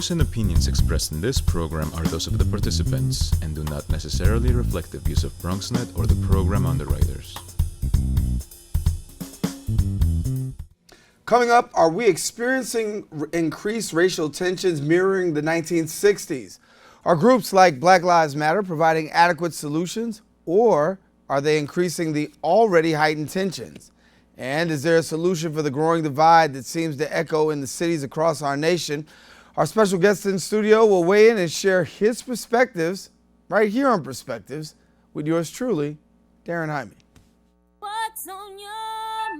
views and opinions expressed in this program are those of the participants and do not necessarily reflect the views of BronxNet or the program underwriters. Coming up, are we experiencing increased racial tensions mirroring the 1960s? Are groups like Black Lives Matter providing adequate solutions, or are they increasing the already heightened tensions? And is there a solution for the growing divide that seems to echo in the cities across our nation? Our special guest in studio will weigh in and share his perspectives right here on Perspectives with yours truly, Darren Hyman. What's on your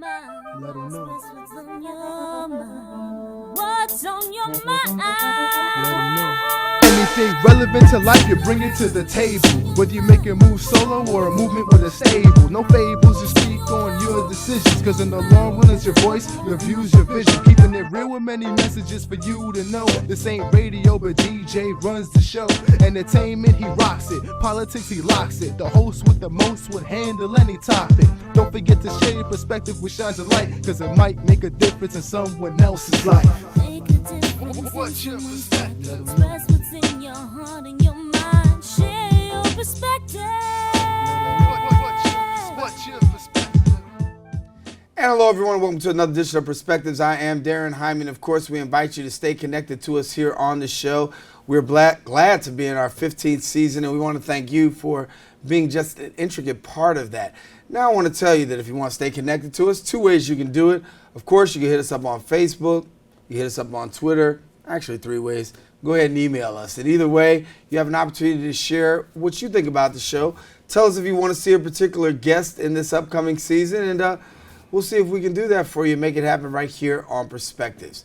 mind? Let 'em know. What's on your mind? What's on your mind? Let 'em know. Anything relevant to life, you bring it to the table. Whether you make a move solo or a movement with a stable. No fables, you speak on your decisions. Cause in the long run, it's your voice, your views, your vision. Keeping it real with many messages for you to know. This ain't radio, but DJ runs the show. Entertainment, he rocks it. Politics, he locks it. The host with the most would handle any topic. Don't forget to share your perspective which shines a light. Cause it might make a difference in someone else's life. Make a difference. What's your perspective? Express what's in your heart and your mind. Share your perspective. What's your perspective? And hello, everyone. Welcome to another edition of Perspectives. I am Darren Hyman. Of course, we invite you to stay connected to us here on the show. We're glad to be in our 15th season, and we want to thank you for being just an intricate part of that. Now, I want to tell you that if you want to stay connected to us, two ways you can do it. Of course, you can hit us up on Facebook. You hit us up on Twitter. Actually, three ways. Go ahead and email us. And either way, you have an opportunity to share what you think about the show. Tell us if you want to see a particular guest in this upcoming season, and we'll see if we can do that for you and make it happen right here on Perspectives.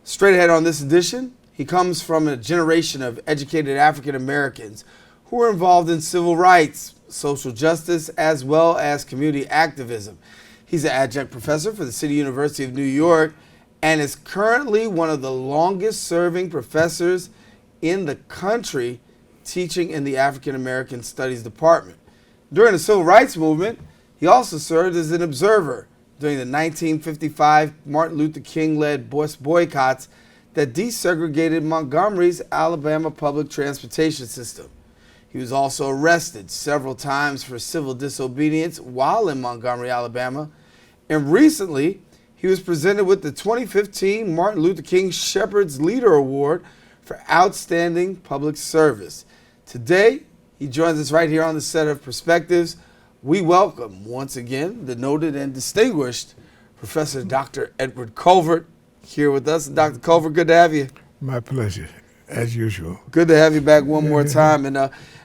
Straight ahead on this edition, he comes from a generation of educated African Americans who were involved in civil rights, social justice, as well as community activism. He's an adjunct professor for the City University of New York and is currently one of the longest serving professors in the country teaching in the African American Studies Department. During the Civil Rights Movement, he also served as an observer during the 1955 Martin Luther King-led bus boycotts that desegregated Montgomery's Alabama public transportation system. He was also arrested several times for civil disobedience while in Montgomery, Alabama, and recently he was presented with the 2015 Martin Luther King Shepherd's Leader Award for outstanding public service. Today, he joins us right here on the set of Perspectives. We welcome, once again, the noted and distinguished Professor Dr. Edward Culvert here with us. Dr. Culvert, good to have you. My pleasure, as usual. Good to have you back one more time. And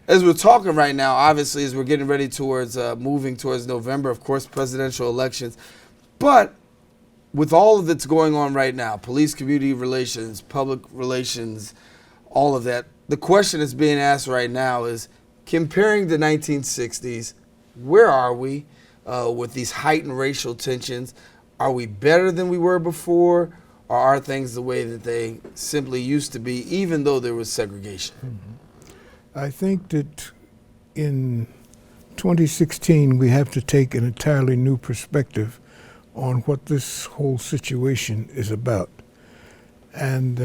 as we're talking right now, obviously, as we're getting ready towards moving towards November, of course, presidential elections. But with all of that's going on right now, police community relations, public relations, all of that, the question that's being asked right now is, comparing the 1960s, where are we with these heightened racial tensions? Are we better than we were before, or are things the way that they simply used to be, even though there was segregation? Mm-hmm. I think that in 2016, we have to take an entirely new perspective on what this whole situation is about. And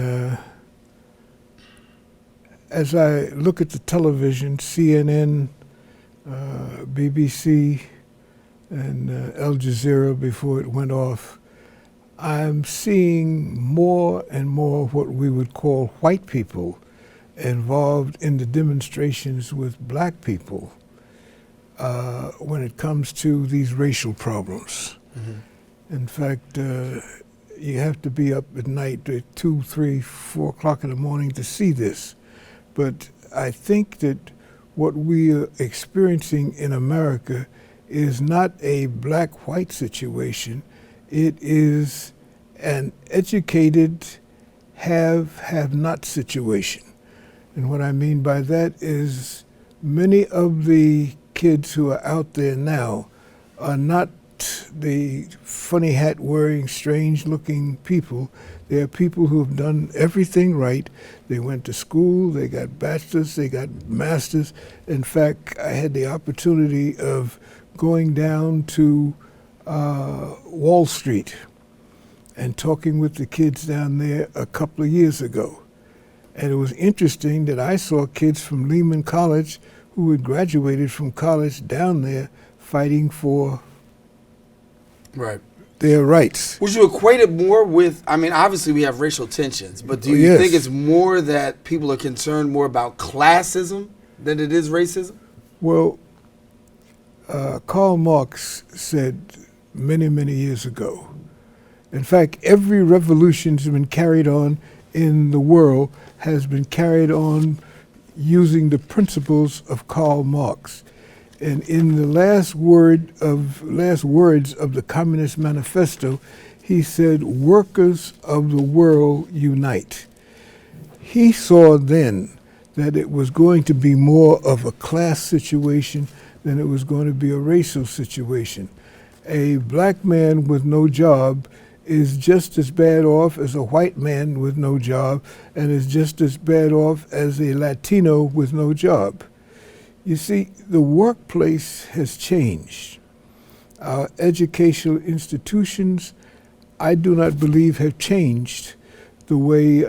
as I look at the television, CNN, BBC, and Al Jazeera before it went off, I'm seeing more and more what we would call white people involved in the demonstrations with black people when it comes to these racial problems. Mm-hmm. In fact, you have to be up at night at 2, 3, 4 o'clock in the morning to see this. But I think that what we are experiencing in America is not a black-white situation. It is an educated have-not situation. And what I mean by that is many of the kids who are out there now are not the funny hat wearing, strange looking people. They are people who have done everything right. They went to school, they got bachelors, they got masters. In fact, I had the opportunity of going down to Wall Street and talking with the kids down there a couple of years ago. And it was interesting that I saw kids from Lehman College who had graduated from college down there fighting for Right. their rights. Would you equate it more with, I mean, obviously we have racial tensions, but do you Yes. think it's more that people are concerned more about classism than it is racism? Well, Karl Marx said many, many years ago, in fact, every revolution has been carried on in the world has been carried on using the principles of Karl Marx. And in the last words of the Communist Manifesto, he said, "Workers of the world unite." He saw then that it was going to be more of a class situation than it was going to be a racial situation. A black man with no job is just as bad off as a white man with no job, and is just as bad off as a Latino with no job. You see, the workplace has changed. Our educational institutions, I do not believe, have changed the way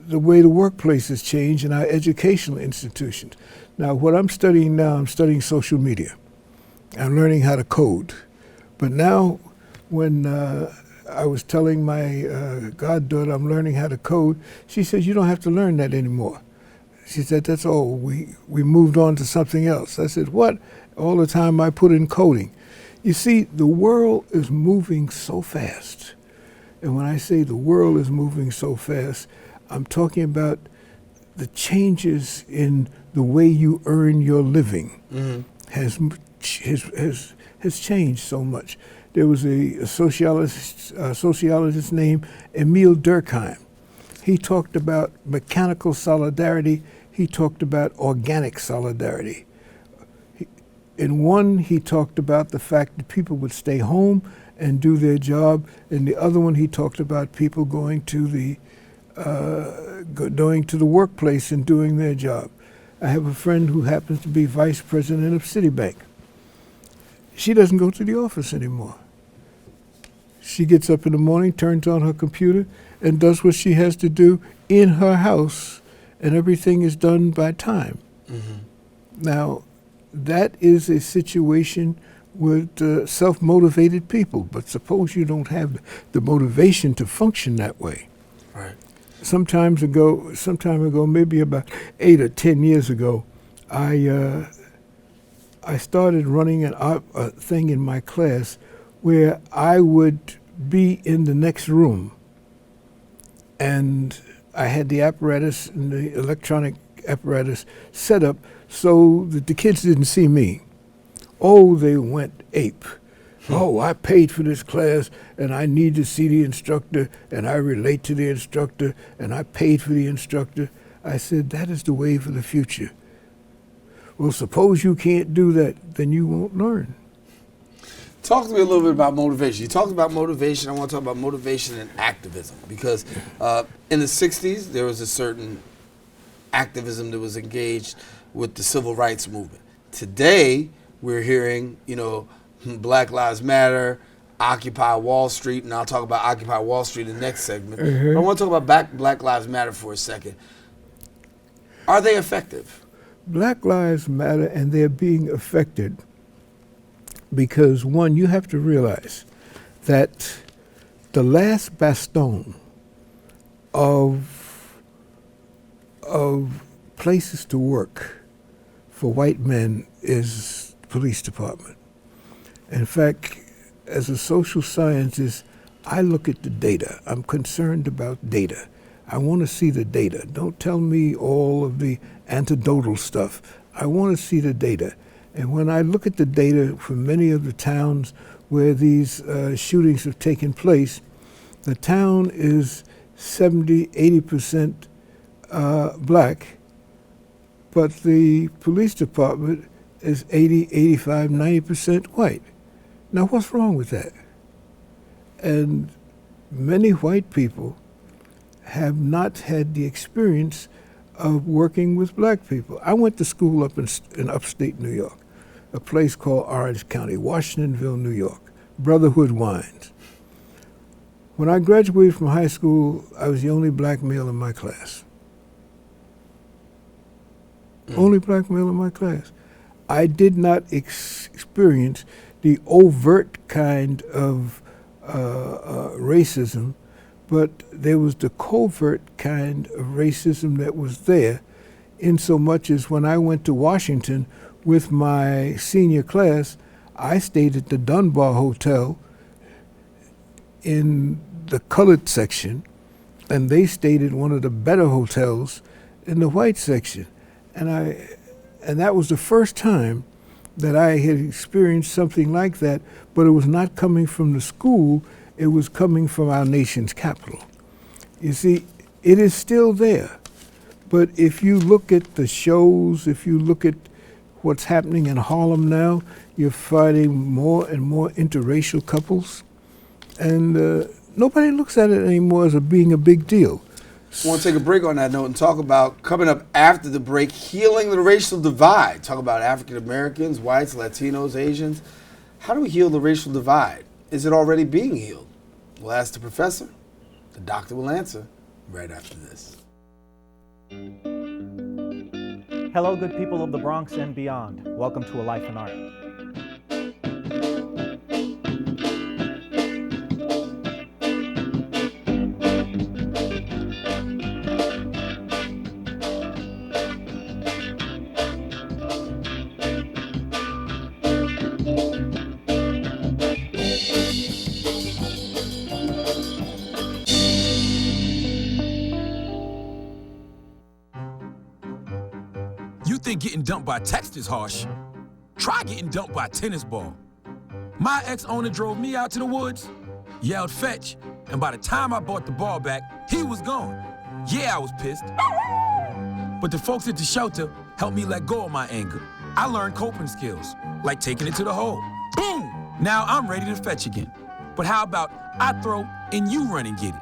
the workplace has changed in our educational institutions. Now, what I'm studying now, I'm studying social media. I'm learning how to code. But now, when I was telling my goddaughter I'm learning how to code, she said, "You don't have to learn that anymore." She said, "That's all. We moved on to something else." I said, "What?" All the time I put in coding. You see, the world is moving so fast. And when I say the world is moving so fast, I'm talking about the changes in the way you earn your living has changed so much. There was a sociologist named Emile Durkheim. He talked about mechanical solidarity. He talked about organic solidarity. In one, he talked about the fact that people would stay home and do their job. In the other one, he talked about people going to the workplace and doing their job. I have a friend who happens to be vice president of Citibank. She doesn't go to the office anymore. She gets up in the morning, turns on her computer, and does what she has to do in her house, and everything is done by time. Now, that is a situation with self-motivated people, but suppose you don't have the motivation to function that way. Right. Some time ago, maybe about 8 or 10 years ago, I started running a thing in my class where I would be in the next room, and I had the apparatus and the electronic apparatus set up so that the kids didn't see me. Oh, they went ape. Oh, I paid for this class, and I need to see the instructor, and I relate to the instructor, and I paid for the instructor. I said, that is the way for the future. Well, suppose you can't do that, then you won't learn. Talk to me a little bit about motivation. You talked about motivation. I want to talk about motivation and activism, because in the 60s, there was a certain activism that was engaged with the civil rights movement. Today, we're hearing, Black Lives Matter, Occupy Wall Street, and I'll talk about Occupy Wall Street in the next segment. But I want to talk about Black Lives Matter for a second. Are they effective? Black Lives Matter, and they're being affected because, one, you have to realize that the last bastion of places to work for white men is the police department. In fact, as a social scientist, I look at the data. I'm concerned about data. I want to see the data. Don't tell me all of the anecdotal stuff. I want to see the data. And when I look at the data from many of the towns where these shootings have taken place, the town is 70, 80% black, but the police department is 80, 85, 90% white. Now, what's wrong with that? And many white people have not had the experience of working with black people. I went to school up in upstate New York, a place called Orange County, Washingtonville, New York, Brotherhood Wines. When I graduated from high school, I was the only black male in my class. Only black male in my class. I did not experience the overt kind of racism, but there was the covert kind of racism that was there, in so much as when I went to Washington with my senior class, I stayed at the Dunbar Hotel in the colored section, and they stayed at one of the better hotels in the white section. And that was the first time that I had experienced something like that, but it was not coming from the school, it was coming from our nation's capital. You see, it is still there. But if you look at the shows, if you look at what's happening in Harlem now, you're finding more and more interracial couples. And nobody looks at it anymore as being a big deal. I want to take a break on that note and talk about, coming up after the break, healing the racial divide. Talk about African Americans, whites, Latinos, Asians. How do we heal the racial divide? Is it already being healed? We'll ask the professor. The doctor will answer right after this. Hello, good people of the Bronx and beyond. Welcome to A Life in Art. Think getting dumped by text is harsh. Try getting dumped by a tennis ball. My ex-owner drove me out to the woods, yelled fetch, and by the time I brought the ball back, he was gone. Yeah, I was pissed. But the folks at the shelter helped me let go of my anger. I learned coping skills, like taking it to the hole. Boom! Now I'm ready to fetch again. But how about I throw and you run and get it?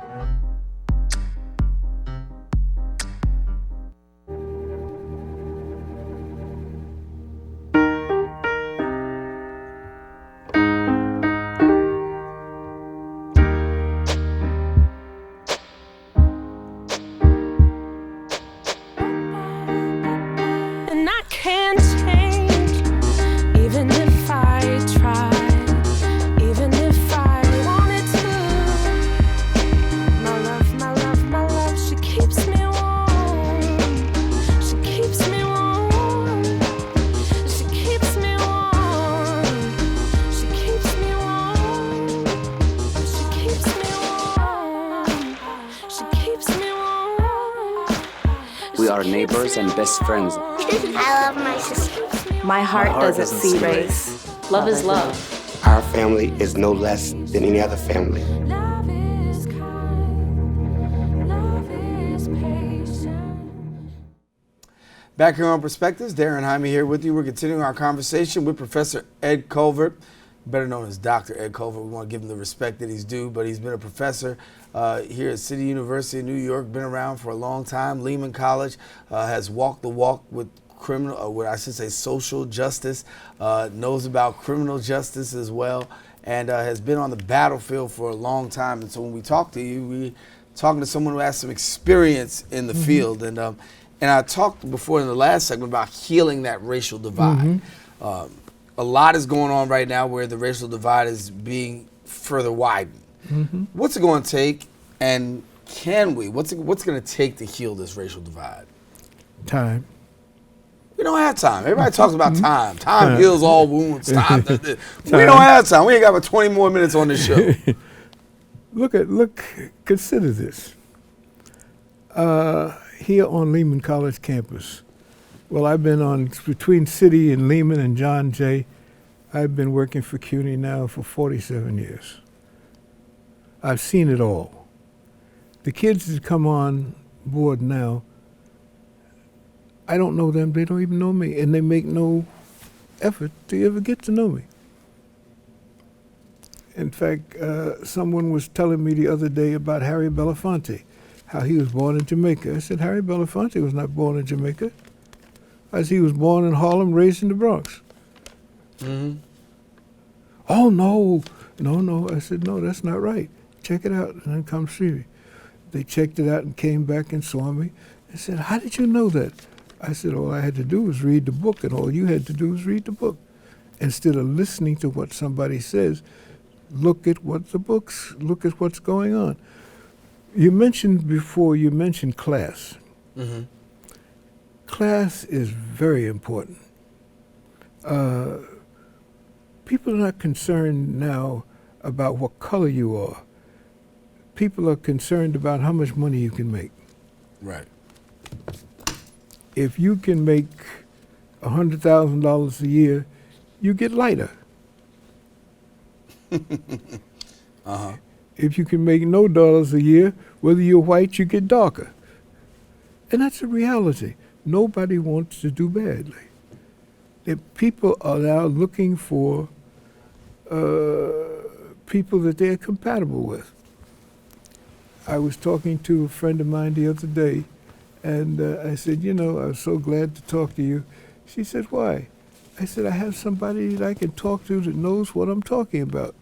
We are neighbors and best friends. I love my sister. My heart doesn't see race. Love is love. Our family is no less than any other family. Love is kind, love is patient. Back here on Perspectives, Darren Jaime here with you. We're continuing our conversation with Professor Ed Culvert, better known as Dr. Ed Culvert. We want to give him the respect that he's due, but he's been a professor here at City University of New York, been around for a long time. Lehman College has walked the walk with social justice, knows about criminal justice as well, and has been on the battlefield for a long time. And so when we talk to you, we're talking to someone who has some experience in the field. And I talked before in the last segment about healing that racial divide. A lot is going on right now where the racial divide is being further widened. What's it going to take, and can we? What's it going to take to heal this racial divide? Time. We don't have time. Everybody talks about time. Time heals all wounds. We don't have time. We ain't got but 20 more minutes on this show. Consider this. Here on Lehman College campus, well, I've been on between City and Lehman and John Jay. I've been working for CUNY now for 47 years. I've seen it all. The kids that come on board now, I don't know them, they don't even know me, and they make no effort to ever get to know me. In fact, someone was telling me the other day about Harry Belafonte, how he was born in Jamaica. I said, Harry Belafonte was not born in Jamaica. I said, he was born in Harlem, raised in the Bronx. Oh, no. I said, no, that's not right. check it out, and then come see me. They checked it out and came back and saw me and said, how did you know that? I said, all I had to do was read the book, and all you had to do was read the book. Instead of listening to what somebody says, look at what the books, look at what's going on. You mentioned class. Mm-hmm. Class is very important. People are not concerned now about what color you are. People are concerned about how much money you can make. Right. If you can make $100,000 a year, you get lighter. Uh-huh. If you can make no dollars a year, whether you're white, you get darker. And that's a reality. Nobody wants to do badly. The people are now looking for people that they're compatible with. I was talking to a friend of mine the other day, and I said, I was so glad to talk to you. She said, why? I said, I have somebody that I can talk to that knows what I'm talking about.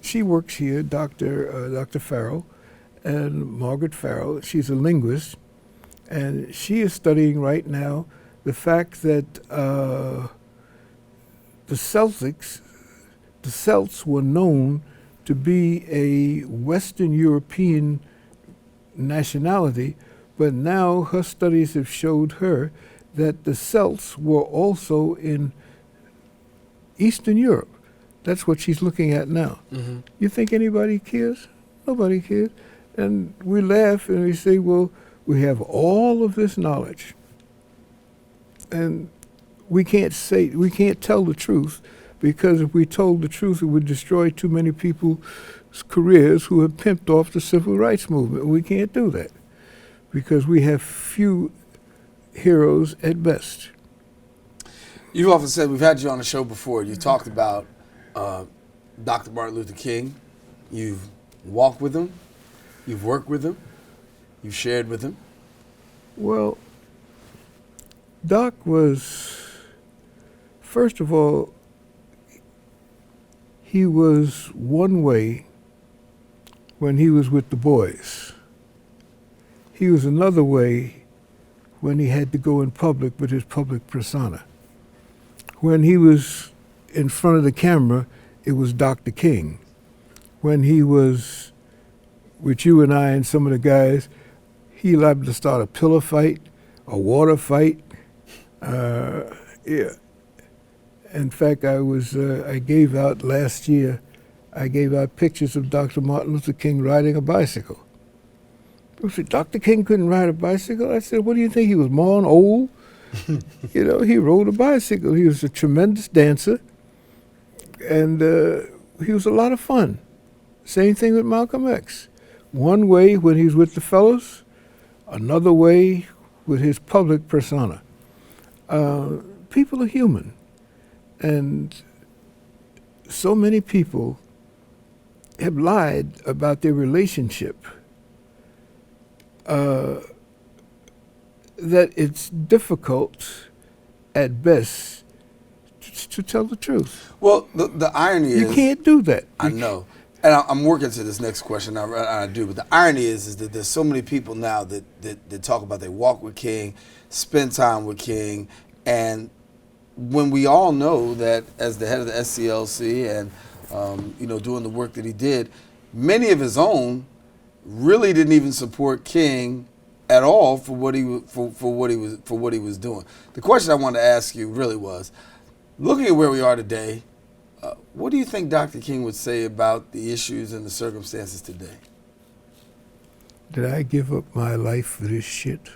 She works here, Dr. Farrell, and Margaret Farrell. She's a linguist, and she is studying right now the fact that the Celts were known to be a Western European nationality, but now her studies have showed her that the Celts were also in Eastern Europe. That's what she's looking at now. Mm-hmm. You think anybody cares? Nobody cares. And we laugh and we say, well, we have all of this knowledge, and we can't tell the truth, because if we told the truth, it would destroy too many people's careers who have pimped off the civil rights movement. We can't do that because we have few heroes at best. You've often said, we've had you on the show before, you talked about Dr. Martin Luther King. You've walked with him, you've worked with him, you've shared with him. Well, Doc was, first of all, he was one way when he was with the boys. He was another way when he had to go in public with his public persona. When he was in front of the camera, it was Dr. King. When he was with you and I and some of the guys, he liable to start a pillow fight, a water fight. Yeah. In fact, I gave out last year, I gave out pictures of Dr. Martin Luther King riding a bicycle. People said, Dr. King couldn't ride a bicycle? I said, what do you think, he was more old? He rode a bicycle. He was a tremendous dancer, and he was a lot of fun. Same thing with Malcolm X. One way when he's with the fellows, another way with his public persona. People are human. And so many people have lied about their relationship that it's difficult at best to tell the truth. Well, the irony is... You can't do that. I know. And I'm working to this next question, I do, but the irony is that there's so many people now that talk about they walk with King, spend time with King, and when we all know that as the head of the SCLC and doing the work that he did, many of his own really didn't even support King at all for what he was doing. The question I wanted to ask you really was, looking at where we are today, what do you think Dr. King would say about the issues and the circumstances today? Did I give up my life for this shit?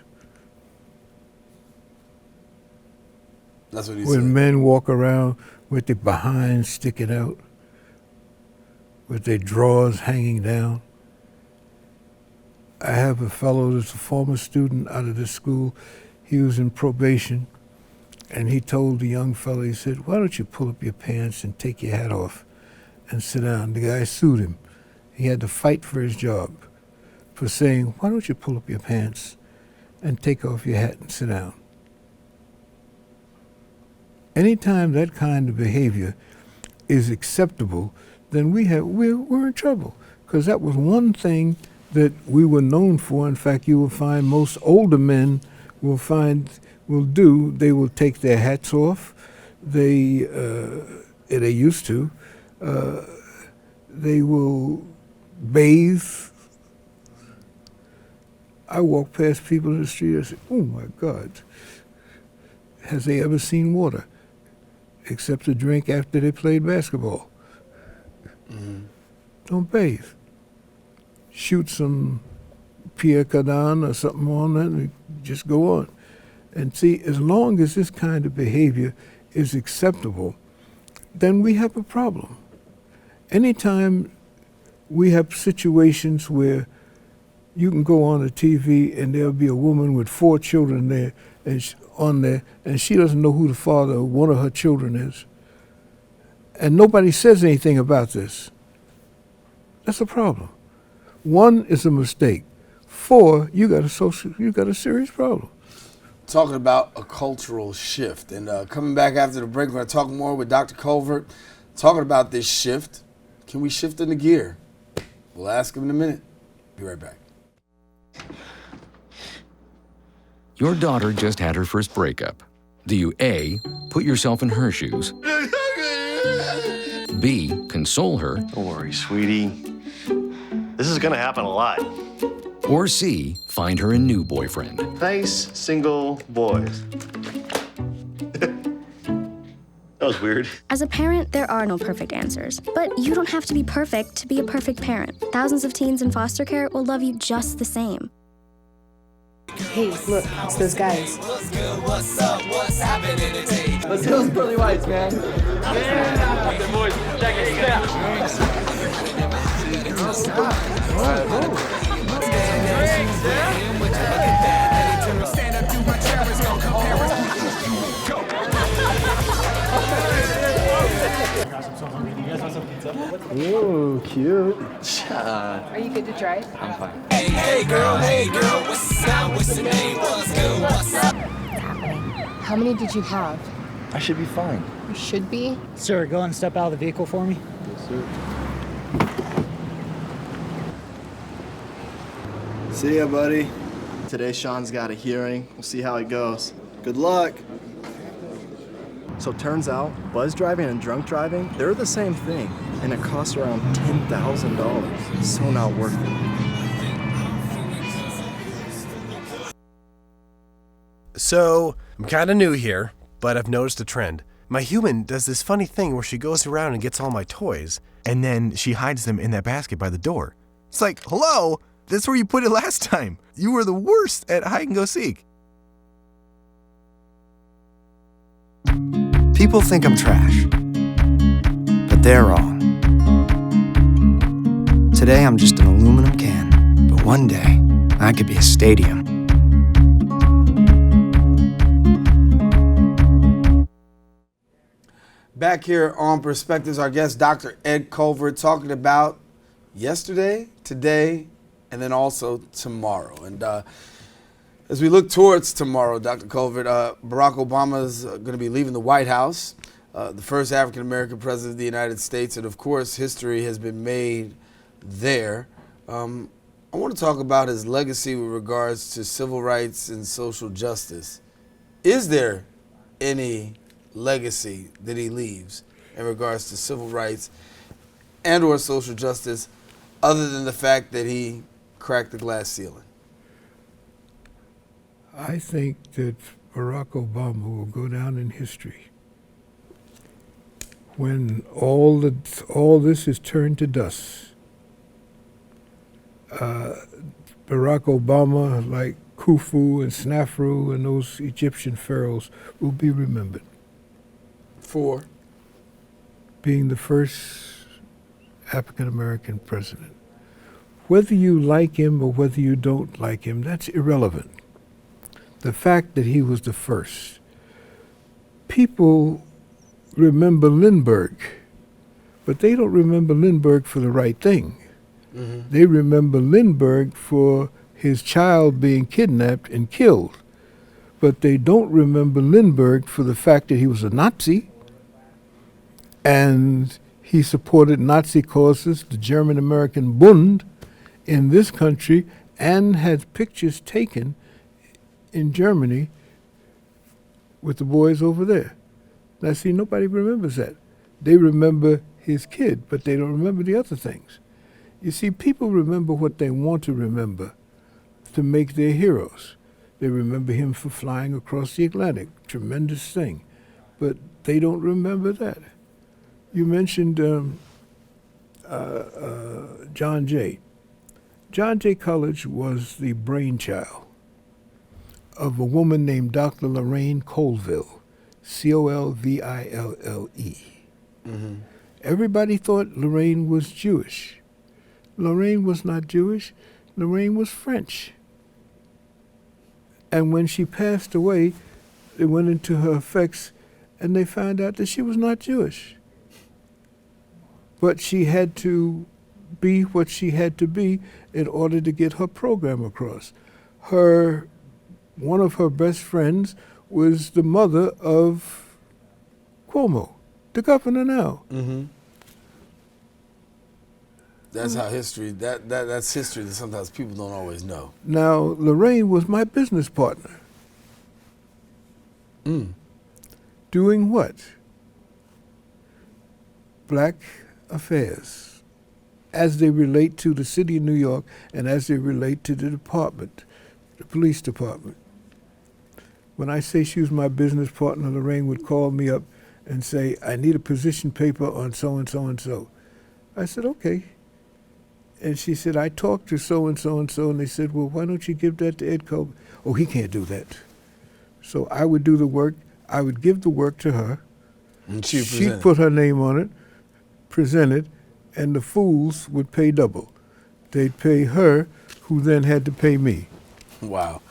That's what he said. When men walk around with their behinds sticking out, with their drawers hanging down. I have a fellow that's a former student out of this school. He was in probation, and he told the young fellow, he said, why don't you pull up your pants and take your hat off and sit down? The guy sued him. He had to fight for his job for saying, why don't you pull up your pants and take off your hat and sit down? Anytime that kind of behavior is acceptable, then we're in trouble, because that was one thing that we were known for. In fact, you will find most older men will take their hats off. They used to. They will bathe. I walk past people in the street, I say, oh my God, has they ever seen water? Except to drink after they played basketball. Mm-hmm. Don't bathe. Shoot some Pierre Cardin or something on that and just go on. And see, as long as this kind of behavior is acceptable, then we have a problem. Anytime we have situations where you can go on the TV and there'll be a woman with 4 children there and she doesn't know who the father of one of her children is, and nobody says anything about this, that's a problem. 1 is a mistake. 4, you got a serious problem. Talking about a cultural shift. And coming back after the break, we're going to talk more with Dr. Culvert, talking about this shift. Can we shift into gear? We'll ask him in a minute. Be right back. Your daughter just had her first breakup. Do you A, put yourself in her shoes? B, console her? Don't worry, sweetie. This is gonna happen a lot. Or C, find her a new boyfriend? Nice, single boys. That was weird. As a parent, there are no perfect answers. But you don't have to be perfect to be a perfect parent. Thousands of teens in foster care will love you just the same. Hey, look, it's those guys. What's good? What's up? What's happening today? Let's do those pearly whites, man. Yeah. The boys, check it out. Stand up, do my challenge, don't compare us. Go. Ooh, cute. Are you good to drive? I'm fine. Hey girl, what's the sound? What's the name? What's good? What's up? How many did you have? I should be fine. You should be. Sir, go and step out of the vehicle for me. Yes, sir. See ya, buddy. Today, Sean's got a hearing. We'll see how it goes. Good luck. So turns out, buzz driving and drunk driving, they're the same thing, and it costs around $10,000. So not worth it. So, I'm kind of new here, but I've noticed a trend. My human does this funny thing where she goes around and gets all my toys, and then she hides them in that basket by the door. It's like, hello, that's where you put it last time. You were the worst at hide and go seek. People think I'm trash, but they're wrong. Today I'm just an aluminum can, but one day I could be a stadium. Back here on Perspectives, our guest, Dr. Ed Culvert, talking about yesterday, today, and then also tomorrow. And as we look towards tomorrow, Dr. Culvert, Barack Obama is going to be leaving the White House, the first African-American president of the United States, and of course, history has been made there. I want to talk about his legacy with regards to civil rights and social justice. Is there any legacy that he leaves in regards to civil rights and or social justice other than the fact that he cracked the glass ceiling? I think that Barack Obama will go down in history when all this is turned to dust. Barack Obama, like Khufu and Snafru and those Egyptian pharaohs, will be remembered for being the first African-American president. Whether you like him or whether you don't like him, that's irrelevant. The fact that he was the first. People remember Lindbergh, but they don't remember Lindbergh for the right thing. Mm-hmm. They remember Lindbergh for his child being kidnapped and killed, but they don't remember Lindbergh for the fact that he was a Nazi and He supported Nazi causes, the German-American Bund in this country, and had pictures taken in Germany with the boys over there. Now, see, nobody remembers that. They remember his kid, but they don't remember the other things. You see, people remember what they want to remember to make their heroes. They remember him for flying across the Atlantic, tremendous thing, but they don't remember that. You mentioned John Jay. John Jay College was the brainchild of a woman named Dr. Lorraine Colville, Colville. Mm-hmm. Everybody thought Lorraine was Jewish. Lorraine was not Jewish. Lorraine was French. And when she passed away, they went into her effects and they found out that she was not Jewish. But she had to be what she had to be in order to get her program across. One of her best friends was the mother of Cuomo, the governor now. Mm-hmm. That's how history, that's history that sometimes people don't always know. Now, Lorraine was my business partner. Doing what? Black affairs, as they relate to the city of New York and as they relate to the department, the police department. When I say she was my business partner, Lorraine would call me up and say, I need a position paper on so-and-so and so. I said, okay. And she said, I talked to so-and-so and so, and they said, well, why don't you give that to Ed Culvert? Oh, he can't do that. So I would do the work. I would give the work to her. And she'd put her name on it, present it, and the fools would pay double. They'd pay her, who then had to pay me. Wow.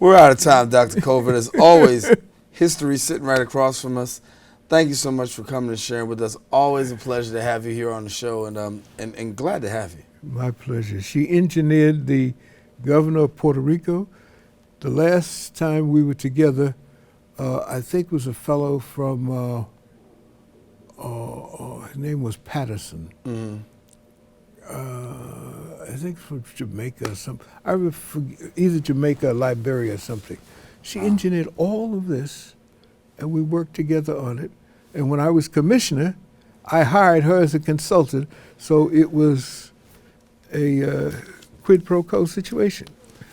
We're out of time, Dr. Culvert. As always, history sitting right across from us. Thank you so much for coming and sharing with us. Always a pleasure to have you here on the show, and glad to have you. My pleasure. She engineered the governor of Puerto Rico. The last time we were together, I think was a fellow from, his name was Patterson. Mm-hmm. I think from Jamaica or something. Either Jamaica or Liberia or something. She engineered all of this, and we worked together on it. And when I was commissioner, I hired her as a consultant, so it was a quid pro quo situation.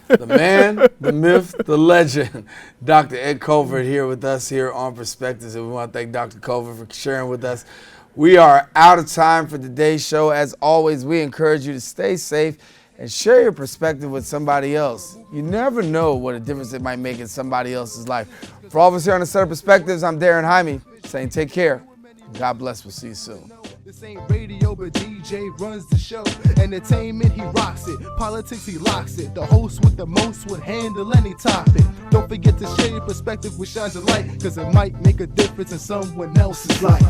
The man, the myth, the legend, Dr. Ed Culvert here with us here on Perspectives, and we want to thank Dr. Culvert for sharing with us. We are out of time for today's show. As always, we encourage you to stay safe and share your perspective with somebody else. You never know what a difference it might make in somebody else's life. For all of us here on the Set of Perspectives, I'm Darren Jaime saying take care. God bless. We'll see you soon. This ain't radio, but DJ runs the show. Entertainment, he rocks it. Politics, he locks it. The host with the most would handle any topic. Don't forget to share your perspective with shines of light, cause it might make a difference in someone else's life.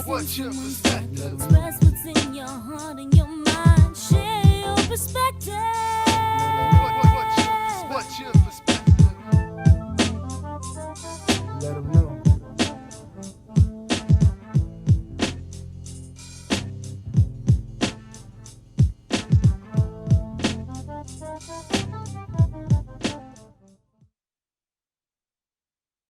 What's your perspective? Express what's in your heart and your mind. Share your perspective. What's your perspective?